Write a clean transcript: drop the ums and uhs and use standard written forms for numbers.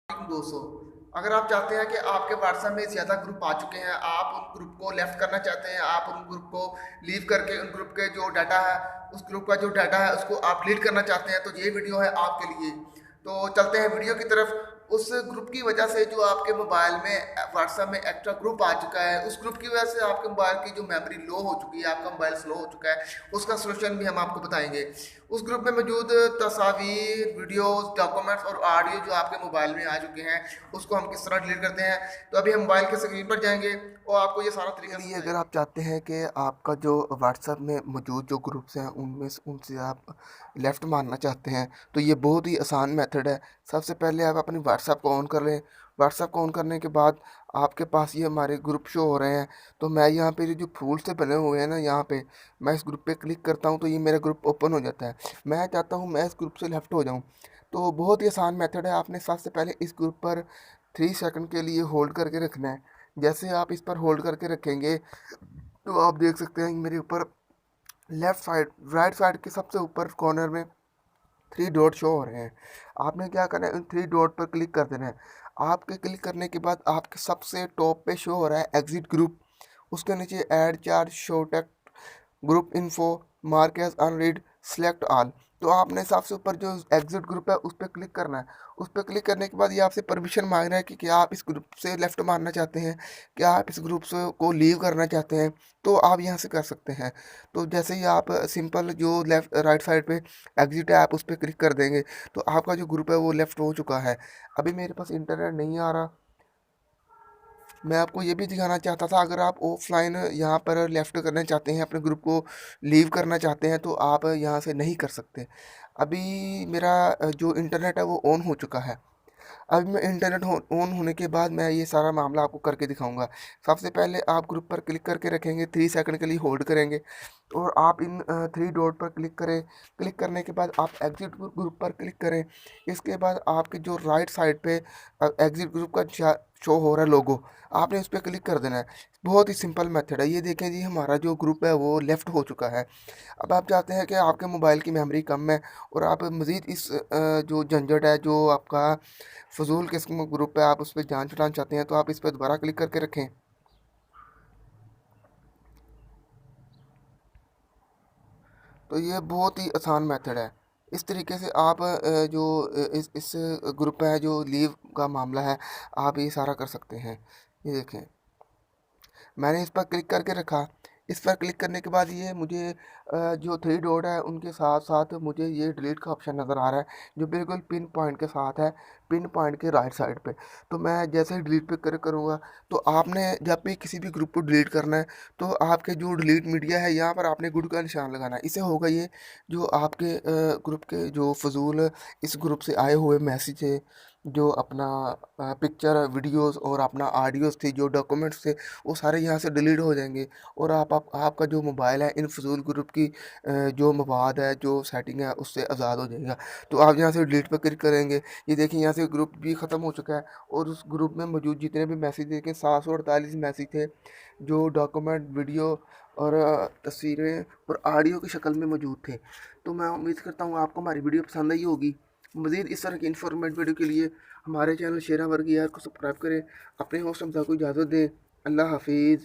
200। अगर आप चाहते हैं कि आपके व्हाट्सएप में ज़्यादा ग्रुप आ चुके हैं, आप उन ग्रुप को लेफ्ट करना चाहते हैं, आप उन ग्रुप को लीव करके उन ग्रुप के जो डाटा है, उस ग्रुप का जो डाटा है उसको आप डिलीट करना चाहते हैं, तो ये वीडियो है आपके लिए। तो चलते हैं वीडियो की तरफ। उस ग्रुप की वजह से जो आपके मोबाइल में व्हाट्सएप में एक्स्ट्रा ग्रुप आ चुका है, उस ग्रुप की वजह से आपके मोबाइल की जो मेमोरी लो हो चुकी है, आपका मोबाइल स्लो हो चुका है, उसका सोल्यूशन भी हम आपको बताएंगे। उस ग्रुप में मौजूद तस्वीर, वीडियोस, डॉक्यूमेंट्स और ऑडियो जो आपके मोबाइल में आ चुके हैं, उसको हम किस तरह डिलीट करते हैं। तो अभी हम मोबाइल के स्क्रीन पर जाएंगे और आपको ये सारा तरीका लिए अगर समझाएंगे। आप चाहते हैं कि आपका जो व्हाट्सएप में मौजूद जो ग्रुप्स हैं उनमें से उनसे आप लेफ़्ट मारना चाहते हैं, तो ये बहुत ही आसान मेथड है। सबसे पहले आप अपनी व्हाट्सएप को ऑन कर लें। व्हाट्सएप को ऑन करने के बाद आपके पास ये हमारे ग्रुप शो हो रहे हैं। तो मैं यहाँ पे ये जो फूल से बने हुए हैं ना, यहाँ पे मैं इस ग्रुप पे क्लिक करता हूँ तो ये मेरा ग्रुप ओपन हो जाता है। मैं चाहता हूँ मैं इस ग्रुप से लेफ़्ट हो जाऊँ, तो बहुत ही आसान मेथड है। आपने सबसे पहले इस ग्रुप पर 3 सेकंड के लिए होल्ड करके रखना है। जैसे आप इस पर होल्ड करके रखेंगे तो आप देख सकते हैं कि मेरे ऊपर लेफ्ट साइड राइट साइड के सबसे ऊपर कॉर्नर में 3 डॉट शो हो रहे हैं। आपने क्या करना है, उन 3 डॉट पर क्लिक कर देना है। आपके क्लिक करने के बाद आपके सबसे टॉप पे शो हो रहा है एग्जिट ग्रुप। उसके नीचे add charge show text group info mark as unread select all. तो आपने सबसे ऊपर जो एग्जिट ग्रुप है उस पर क्लिक करना है। उस पर क्लिक करने के बाद ये आपसे परमिशन मांग रहा है कि क्या आप इस ग्रुप से लेफ्ट मारना चाहते हैं, क्या आप इस ग्रुप से को लीव करना चाहते हैं, तो आप यहाँ से कर सकते हैं। तो जैसे ही आप सिंपल जो लेफ्ट राइट साइड पे एग्जिट है आप उस पर क्लिक कर देंगे तो आपका जो ग्रुप है वो लेफ्ट हो चुका है। अभी मेरे पास इंटरनेट नहीं आ रहा। मैं आपको ये भी दिखाना चाहता था, अगर आप ऑफलाइन यहाँ पर लेफ़्ट करना चाहते हैं, अपने ग्रुप को लीव करना चाहते हैं, तो आप यहाँ से नहीं कर सकते। अभी मेरा जो इंटरनेट है वो ऑन हो चुका है। अभी मैं इंटरनेट ऑन होने के बाद मैं ये सारा मामला आपको करके दिखाऊंगा। सबसे पहले आप ग्रुप पर क्लिक करके रखेंगे, 3 सेकंड के लिए होल्ड करेंगे और आप इन 3 डॉट पर क्लिक करें। क्लिक करने के बाद आप एग्जिट ग्रुप पर क्लिक करें। इसके बाद आपके जो राइट साइड पे एग्जिट ग्रुप का शो हो रहा है लोगो, आपने उस पर क्लिक कर देना है। बहुत ही सिंपल मेथड है। ये देखें जी, हमारा जो ग्रुप है वो लेफ़्ट हो चुका है। अब आप चाहते हैं कि आपके मोबाइल की मेमोरी कम है और आप मज़ीद इस जो झंझट है, जो आपका फ़ज़ूल किस्म का ग्रुप है, आप उस पे जान छुड़ाना चाहते हैं, तो आप इस पे दोबारा क्लिक करके रखें। तो ये बहुत ही आसान मेथड है। इस तरीके से आप जो इस ग्रुप है जो लीव का मामला है, आप ये सारा कर सकते हैं। ये देखें, मैंने इस पर क्लिक करके रखा। इस पर क्लिक करने के बाद ये मुझे जो 3 डॉट है उनके साथ साथ मुझे ये डिलीट का ऑप्शन नज़र आ रहा है, जो बिल्कुल पिन पॉइंट के साथ है, पिन पॉइंट के राइट साइड पे। तो मैं जैसे ही डिलीट पे करूँगा, तो आपने जब भी किसी भी ग्रुप को डिलीट करना है तो आपके जो डिलीट मीडिया है यहाँ पर आपने गुड का निशान लगाना है। इससे होगा ये, जो आपके ग्रुप के जो फजूल इस ग्रुप से आए हुए मैसेज है, जो अपना पिक्चर वीडियोस और अपना ऑडियोस थी, जो डॉक्यूमेंट्स थे, वो सारे यहाँ से डिलीट हो जाएंगे और आपका जो मोबाइल है इन फजूल ग्रुप की जो मवाद है, जो सेटिंग है, उससे आज़ाद हो जाएगा। तो आप यहाँ से डिलीट पर क्लिक करेंगे। ये देखिए, यहाँ से ग्रुप भी ख़त्म हो चुका है और उस ग्रुप में मौजूद जितने भी मैसेज देखें, 748 मैसेज थे, जो डॉक्यूमेंट, वीडियो और तस्वीरें और ऑडियो की शक्ल में मौजूद थे। तो मैं उम्मीद करता हूँ आपको हमारी वीडियो पसंद आई होगी। मज़ीद इस तरह की इन्फॉर्मेटिव वीडियो के लिए हमारे चैनल शेरा वर्गी यार को सब्सक्राइब करें। अपने होस्ट हमजा को इजाज़त दें। अल्लाह हाफिज़।